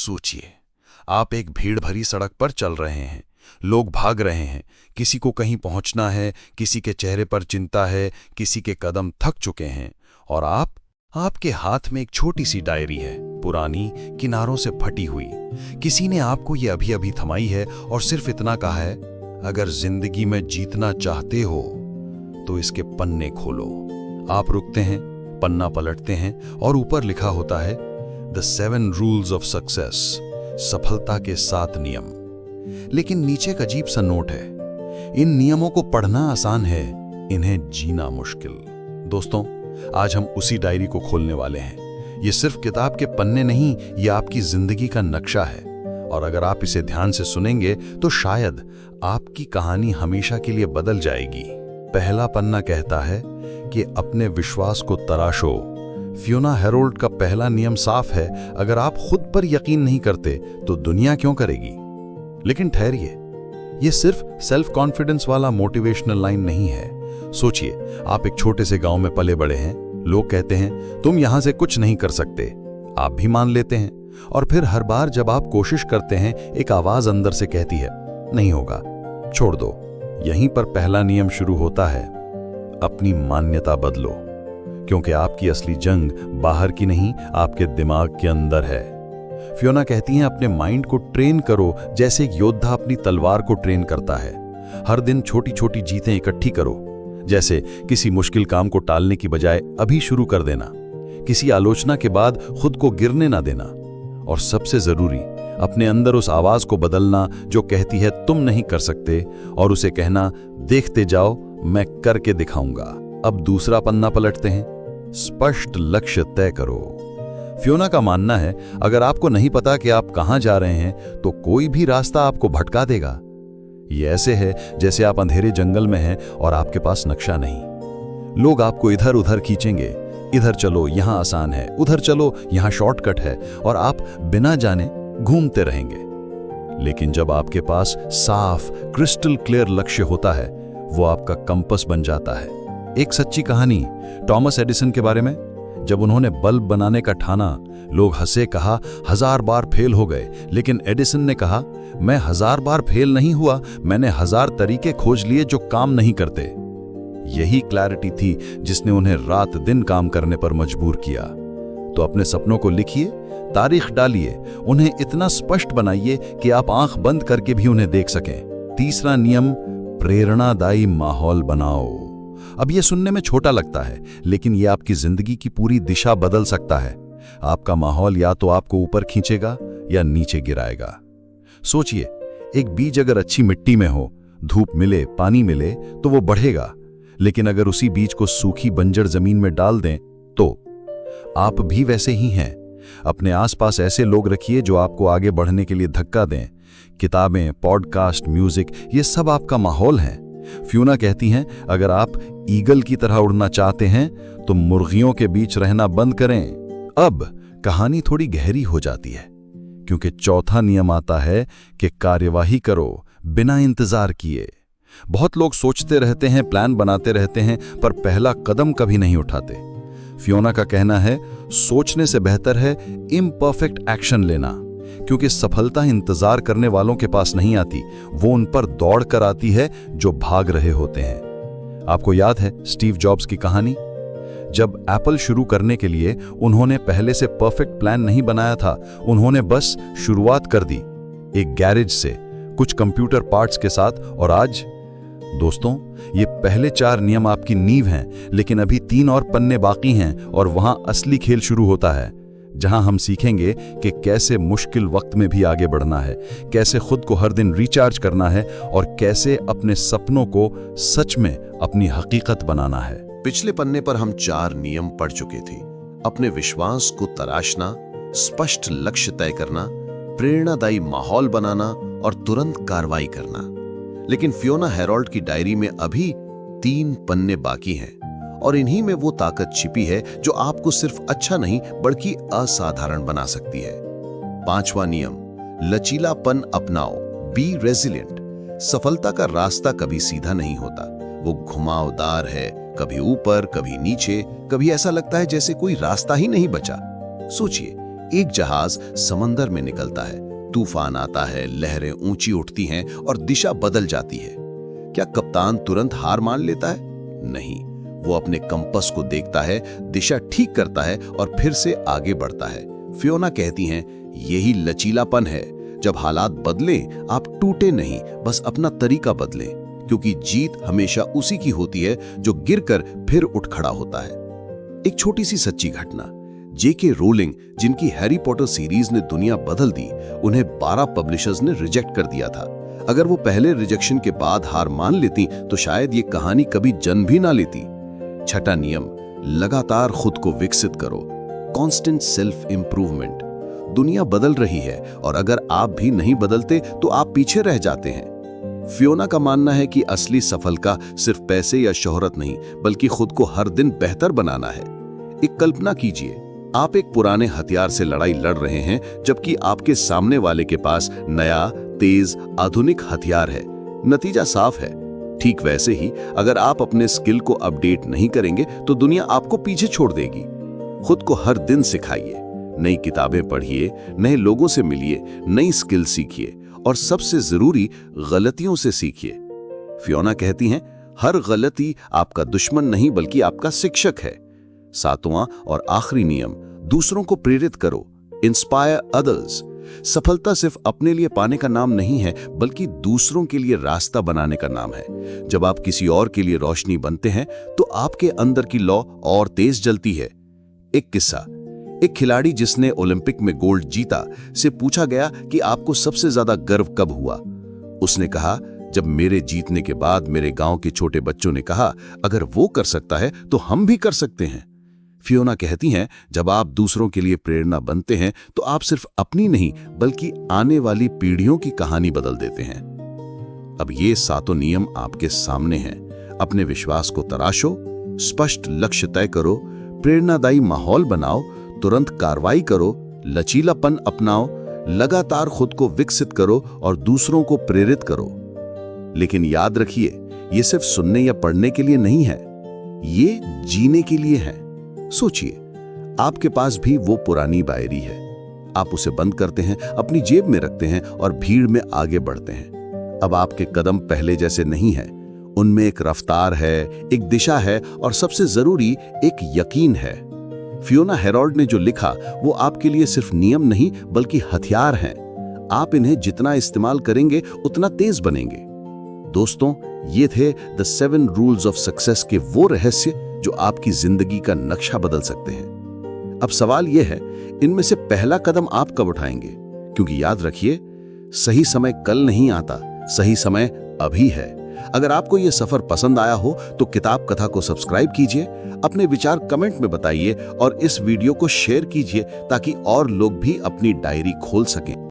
सोचिए, आप एक भीड़ भरी सड़क पर चल रहे हैं, लोग भाग रहे हैं, किसी को कहीं पहुंचना है, किसी के चेहरे पर चिंता है, किसी के कदम थक चुके हैं, और आपके हाथ में एक छोटी सी डायरी है, पुरानी, किनारों से फटी हुई। किसी ने आपको ये अभी अभी थमाई है और सिर्फ इतना कहा है, अगर जिंदगी में जीतना चाहते हो तो इसके पन्ने खोलो। आप रुकते हैं, पन्ना पलटते हैं और ऊपर लिखा होता है द 7 रूल्स ऑफ सक्सेस, सफलता के 7 नियम। लेकिन नीचे एक अजीब सा नोट है, इन नियमों को पढ़ना आसान है, इन्हें जीना मुश्किल। दोस्तों, आज हम उसी डायरी को खोलने वाले हैं। ये सिर्फ किताब के पन्ने नहीं, ये आपकी जिंदगी का नक्शा है, और अगर आप इसे ध्यान से सुनेंगे तो शायद आपकी कहानी हमेशा के लिए बदल जाएगी। पहला पन्ना कहता है कि अपने विश्वास को तराशो। फियोना हेरोल्ड का पहला नियम साफ है, अगर आप खुद पर यकीन नहीं करते तो दुनिया क्यों करेगी। लेकिन ठहरिए, ये सिर्फ सेल्फ कॉन्फिडेंस वाला मोटिवेशनल लाइन नहीं है। सोचिए, आप एक छोटे से गांव में पले बड़े हैं, लोग कहते हैं तुम यहां से कुछ नहीं कर सकते, आप भी मान लेते हैं, और फिर हर बार जब आप कोशिश करते हैं एक आवाज अंदर से कहती है नहीं होगा, छोड़ दो। यहीं पर पहला नियम शुरू होता है, अपनी मान्यता बदलो, क्योंकि आपकी असली जंग बाहर की नहीं, आपके दिमाग के अंदर है। फियोना कहती हैं अपने माइंड को ट्रेन करो जैसे एक योद्धा अपनी तलवार को ट्रेन करता है। हर दिन छोटी छोटी जीतें इकट्ठी करो, जैसे किसी मुश्किल काम को टालने की बजाय अभी शुरू कर देना, किसी आलोचना के बाद खुद को गिरने ना देना, और सबसे जरूरी, अपने अंदर उस आवाज को बदलना जो कहती है तुम नहीं कर सकते, और उसे कहना देखते जाओ, मैं करके दिखाऊंगा। अब दूसरा पन्ना पलटते हैं, स्पष्ट लक्ष्य तय करो। फियोना का मानना है, अगर आपको नहीं पता कि आप कहां जा रहे हैं तो कोई भी रास्ता आपको भटका देगा। ये ऐसे है जैसे आप अंधेरे जंगल में हैं और आपके पास नक्शा नहीं। लोग आपको इधर उधर खींचेंगे, इधर चलो यहां आसान है, उधर चलो यहां शॉर्टकट है, और आप बिना जाने घूमते रहेंगे। लेकिन जब आपके पास साफ क्रिस्टल क्लियर लक्ष्य होता है, वो आपका कंपस बन जाता है। एक सच्ची कहानी टॉमस एडिसन के बारे में। जब उन्होंने बल्ब बनाने का ठाना, लोग हंसे, कहा 1000 बार फेल हो गए, लेकिन एडिसन ने कहा मैं 1000 बार फेल नहीं हुआ, मैंने 1000 तरीके खोज लिए जो काम नहीं करते। यही क्लैरिटी थी जिसने उन्हें रात दिन काम करने पर मजबूर किया। तो अपने सपनों को लिखिए, तारीख डालिए, उन्हें इतना स्पष्ट बनाइए कि आप आंख बंद करके भी उन्हें देख सकें। तीसरा नियम, प्रेरणादायी माहौल बनाओ। अब यह सुनने में छोटा लगता है, लेकिन यह आपकी जिंदगी की पूरी दिशा बदल सकता है। आपका माहौल या तो आपको ऊपर खींचेगा या नीचे गिराएगा। सोचिए, एक बीज अगर अच्छी मिट्टी में हो, धूप मिले, पानी मिले तो वो बढ़ेगा, लेकिन अगर उसी बीज को सूखी बंजर जमीन में डाल दें तो आप भी वैसे ही हैं। अपने आसपास ऐसे लोग रखिए जो आपको आगे बढ़ने के लिए धक्का दें। किताबें, पॉडकास्ट, म्यूजिक, ये सब आपका माहौल है। फियोना कहती हैं, अगर आप ईगल की तरह उड़ना चाहते हैं तो मुर्गियों के बीच रहना बंद करें। अब कहानी थोड़ी गहरी हो जाती है, क्योंकि चौथा नियम आता है कि कार्यवाही करो बिना इंतजार किए। बहुत लोग सोचते रहते हैं, प्लान बनाते रहते हैं, पर पहला कदम कभी नहीं उठाते। फियोना का कहना है, सोचने से बेहतर है इम्परफेक्ट एक्शन लेना, क्योंकि सफलता इंतजार करने वालों के पास नहीं आती, वो उन पर दौड़ कर आती है जो भाग रहे होते हैं। आपको याद है स्टीव जॉब्स की कहानी? जब एप्पल शुरू करने के लिए उन्होंने पहले से परफेक्ट प्लान नहीं बनाया था, उन्होंने बस शुरुआत कर दी, एक गैरेज से, कुछ कंप्यूटर पार्ट्स के साथ। और आज दोस्तों, ये पहले 4 नियम आपकी नींव हैं, लेकिन अभी 3 और पन्ने बाकी हैं, और वहां असली खेल शुरू होता है, जहां हम सीखेंगे कि कैसे मुश्किल वक्त में भी आगे बढ़ना है, कैसे खुद को हर दिन रिचार्ज करना है, और कैसे अपने सपनों को सच में अपनी हकीकत बनाना है। पिछले पन्ने पर हम 4 नियम पढ़ चुके थे। अपने विश्वास को तराशना, स्पष्ट लक्ष्य तय करना, प्रेरणादायी माहौल बनाना और तुरंत कार्रवाई करना। लेकिन फियोना हेरोल्ड की डायरी में अभी 3 पन्ने बाकी हैं, और इन्हीं में वो ताकत छिपी है जो आपको सिर्फ अच्छा नहीं बल्कि असाधारण बना सकती है। 5वां नियम, लचीलापन अपनाओ, बी रेजिलिएंट। सफलता का रास्ता कभी सीधा नहीं होता, वो घुमावदार है, कभी ऊपर, कभी नीचे, कभी ऐसा लगता है जैसे कोई रास्ता ही नहीं बचा। सोचिए, एक जहाज समंदर में निकलता है, तूफान आता है, लहरें ऊंची उठती हैं और दिशा बदल जाती है। क्या कप्तान तुरंत हार मान लेता है? नहीं, वो अपने कंपास को देखता है, दिशा ठीक करता है और फिर से आगे बढ़ता है। फियोना कहती हैं, यही लचीलापन है। जब हालात बदलें, आप टूटे नहीं, बस अपना तरीका बदलें, क्योंकि जीत हमेशा उसी की होती है जो गिरकर फिर उठ खड़ा होता है। एक छोटी सी सच्ची घटना। जेके रोलिंग, जिनकी हैरी पॉटर सीरीज ने दुनिया बदल दी, उन्हें 12 पब्लिशर्स ने रिजेक्ट कर दिया था। अगर वो पहले रिजेक्शन के बाद हार मान लेती तो शायद ये कहानी कभी जन्म भी ना लेती। छठा नियम, लगातार खुद को विकसित करो। Constant self improvement. दुनिया बदल रही है और अगर आप भी नहीं बदलते तो आप पीछे रह जाते हैं। फियोना का मानना है कि असली सफलता सिर्फ पैसे या शोहरत नहीं, बल्कि खुद को हर दिन बेहतर बनाना है। एक कल्पना कीजिए, आप एक पुराने हथियार से लड़ाई लड़ रहे हैं, जबकि आपके सामने वाले के पास नया, तेज, आधुनिक हथियार है। नतीजा साफ है। ठीक वैसे ही अगर आप अपने स्किल को अपडेट नहीं करेंगे तो दुनिया आपको पीछे छोड़ देगी। खुद को हर दिन सिखाइए, नई किताबें पढ़िए, नए लोगों से मिलिए, नई स्किल सीखिए और सबसे जरूरी, गलतियों से सीखिए। फियोना कहती हैं, हर गलती आपका दुश्मन नहीं बल्कि आपका शिक्षक है। सातवां और आखिरी नियम, दूसरों को प्रेरित करो। Inspire others. सफलता सिर्फ अपने लिए पाने का नाम नहीं है, बल्कि दूसरों के लिए रास्ता बनाने का नाम है। जब आप किसी और के लिए रोशनी बनते हैं तो आपके अंदर की लौ और तेज जलती है। एक किस्सा। एक खिलाड़ी जिसने ओलंपिक में गोल्ड जीता से पूछा गया कि आपको सबसे ज्यादा गर्व कब हुआ। उसने कहा, जब मेरे जीतने के बाद मेरे गांव के छोटे बच्चों ने कहा, अगर वो कर सकता है तो हम भी कर सकते हैं। फियोना कहती हैं, जब आप दूसरों के लिए प्रेरणा बनते हैं तो आप सिर्फ अपनी नहीं बल्कि आने वाली पीढ़ियों की कहानी बदल देते हैं। अब ये सातों नियम आपके सामने हैं। अपने विश्वास को तराशो, स्पष्ट लक्ष्य तय करो, प्रेरणादायी माहौल बनाओ, तुरंत कार्रवाई करो, लचीलापन अपनाओ, लगातार खुद को विकसित करो और दूसरों को प्रेरित करो। लेकिन याद रखिए, ये सिर्फ सुनने या पढ़ने के लिए नहीं है, ये जीने के लिए है। सोचिए, आपके पास भी वो पुरानी डायरी है। आप उसे बंद करते हैं, अपनी जेब में रखते हैं और भीड़ में आगे बढ़ते हैं। अब आपके कदम पहले जैसे नहीं हैं, उनमें एक रफ्तार है, एक दिशा है और सबसे जरूरी एक यकीन है। फियोना हेरोल्ड ने जो लिखा वो आपके लिए सिर्फ नियम नहीं बल्कि हथियार हैं। आप इन्हें जितना इस्तेमाल करेंगे उतना तेज बनेंगे। दोस्तों, ये थे द 7 रूल्स ऑफ सक्सेस के वो रहस्य जो आपकी जिंदगी का नक्शा बदल सकते हैं। अब सवाल यह है, इनमें से पहला कदम आप कब उठाएंगे? क्योंकि याद रखिए, सही समय कल नहीं आता, सही समय अभी है। अगर आपको यह सफर पसंद आया हो तो किताब कथा को सब्सक्राइब कीजिए, अपने विचार कमेंट में बताइए और इस वीडियो को शेयर कीजिए ताकि और लोग भी अपनी डायरी खोल सकें।